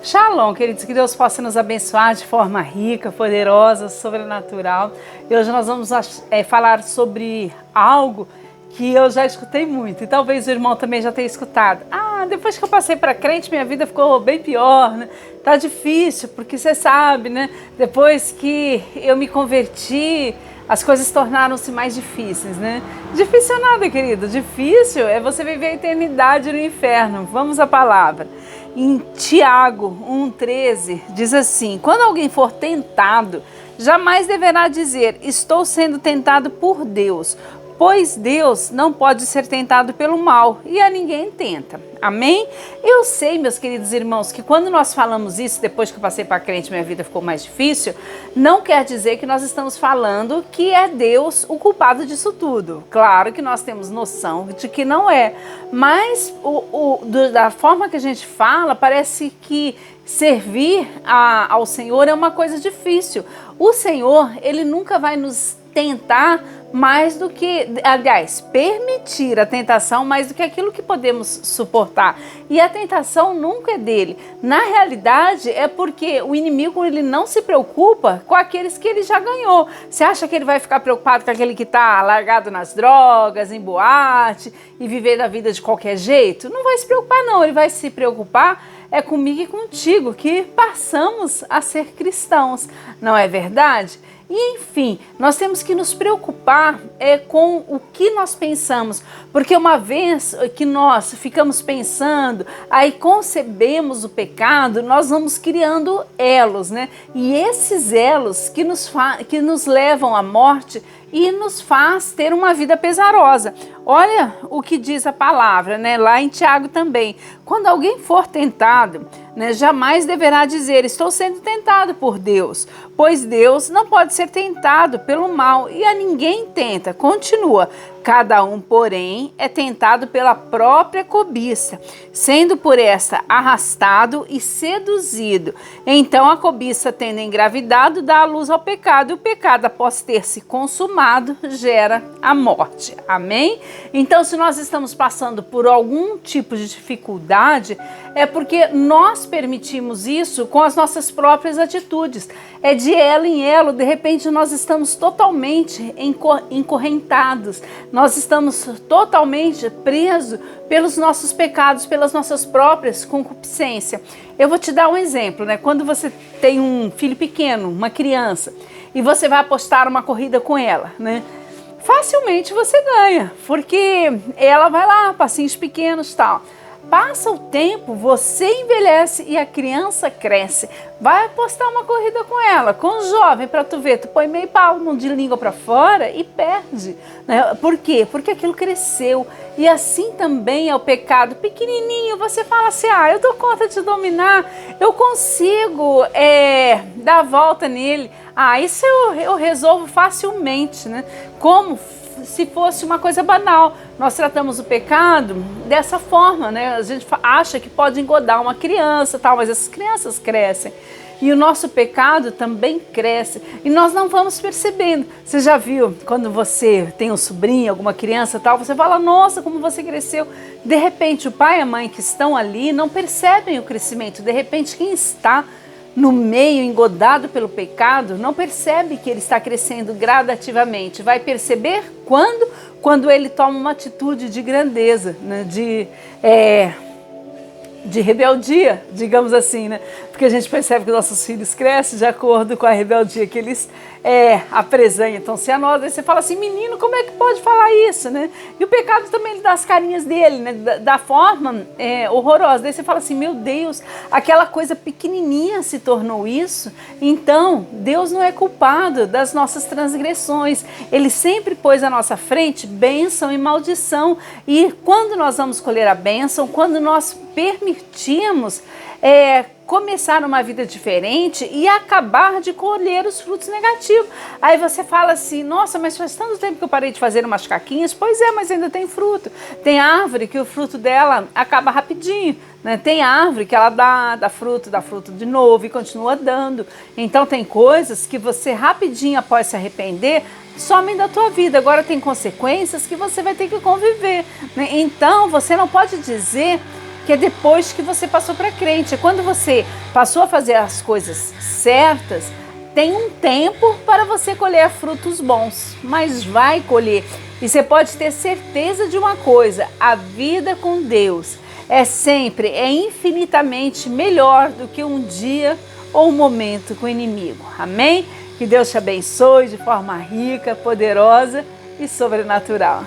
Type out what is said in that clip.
Shalom, queridos, que Deus possa nos abençoar de forma rica, poderosa, sobrenatural. E hoje nós vamos falar sobre algo que eu já escutei muito e talvez o irmão também já tenha escutado. Depois que eu passei para crente, minha vida ficou bem pior, né? Tá difícil, porque você sabe, né? Depois que eu me converti, as coisas tornaram-se mais difíceis, né? Difícil nada, querido. Difícil é você viver a eternidade no inferno. Vamos à palavra. Em Tiago 1,13 diz assim: quando alguém for tentado, jamais deverá dizer, estou sendo tentado por Deus, pois Deus não pode ser tentado pelo mal e a ninguém tenta. Amém? Eu sei, meus queridos irmãos, que quando nós falamos isso, depois que eu passei para crente, minha vida ficou mais difícil, não quer dizer que nós estamos falando que é Deus o culpado disso tudo. Claro que nós temos noção de que não é, mas da forma que a gente fala, parece que servir ao Senhor é uma coisa difícil. O Senhor, Ele nunca vai nos tentar mais do que, aliás, permitir a tentação mais do que aquilo que podemos suportar. E a tentação nunca é dele. Na realidade, é porque o inimigo ele não se preocupa com aqueles que ele já ganhou. Você acha que ele vai ficar preocupado com aquele que está largado nas drogas, em boate e viver a vida de qualquer jeito? Não vai se preocupar, não. Ele vai se preocupar comigo e contigo, que passamos a ser cristãos. Não é verdade? E enfim, nós temos que nos preocupar com o que nós pensamos, porque uma vez que nós ficamos pensando, aí concebemos o pecado, nós vamos criando elos, né? E esses elos que nos levam à morte e nos faz ter uma vida pesarosa. Olha o que diz a palavra, né? Lá em Tiago também. Quando alguém for tentado, né, jamais deverá dizer, estou sendo tentado por Deus, pois Deus não pode ser tentado pelo mal e a ninguém tenta. Continua. Cada um, porém, é tentado pela própria cobiça, sendo por esta arrastado e seduzido. Então a cobiça, tendo engravidado, dá a luz ao pecado, e o pecado, após ter se consumado, gera a morte. Amém? Então, se nós estamos passando por algum tipo de dificuldade, é porque nós permitimos isso com as nossas próprias atitudes. É de elo em elo, de repente nós estamos totalmente encorrentados, nós estamos totalmente presos pelos nossos pecados, pelas nossas próprias concupiscências. Eu vou te dar um exemplo, né? Quando você tem um filho pequeno, uma criança, e você vai apostar uma corrida com ela, né? Facilmente você ganha, porque ela vai lá, passinhos pequenos e tal. Passa o tempo, você envelhece e a criança cresce. Vai apostar uma corrida com ela, com o jovem, para tu ver, tu põe meio palmo de língua para fora e perde. Né? Por quê? Porque aquilo cresceu. E assim também é o pecado pequenininho. Você fala assim, eu dou conta de dominar, eu consigo dar a volta nele. Isso eu resolvo facilmente, né? Como se fosse uma coisa banal. Nós tratamos o pecado dessa forma, né? A gente acha que pode engodar uma criança, tal, mas essas crianças crescem. E o nosso pecado também cresce. E nós não vamos percebendo. Você já viu, quando você tem um sobrinho, alguma criança, tal, você fala, nossa, como você cresceu. De repente, o pai e a mãe que estão ali não percebem o crescimento. De repente, quem está no meio, engodado pelo pecado, não percebe que ele está crescendo gradativamente. Vai perceber quando ele toma uma atitude de grandeza, né? De rebeldia, digamos assim, né? Porque a gente percebe que nossos filhos crescem de acordo com a rebeldia que eles apresentam. Se a nós, aí você fala assim, menino, como é que pode falar isso, né? E o pecado também ele dá as carinhas dele, né? Da forma horrorosa. Daí você fala assim, meu Deus, aquela coisa pequenininha se tornou isso. Então, Deus não é culpado das nossas transgressões. Ele sempre pôs à nossa frente bênção e maldição. E quando nós vamos colher a bênção, quando nós permitimos começar uma vida diferente e acabar de colher os frutos negativos. Aí você fala assim, nossa, mas faz tanto tempo que eu parei de fazer umas caquinhas. Pois é, mas ainda tem fruto. Tem árvore que o fruto dela acaba rapidinho, né? Tem árvore que ela dá fruto de novo e continua dando. Então tem coisas que você rapidinho após se arrepender, somem da tua vida. Agora tem consequências que você vai ter que conviver, né? Então você não pode dizer que é depois que você passou para crente. É quando você passou a fazer as coisas certas, tem um tempo para você colher frutos bons, mas vai colher. E você pode ter certeza de uma coisa: a vida com Deus é infinitamente melhor do que um dia ou um momento com o inimigo. Amém? Que Deus te abençoe de forma rica, poderosa e sobrenatural.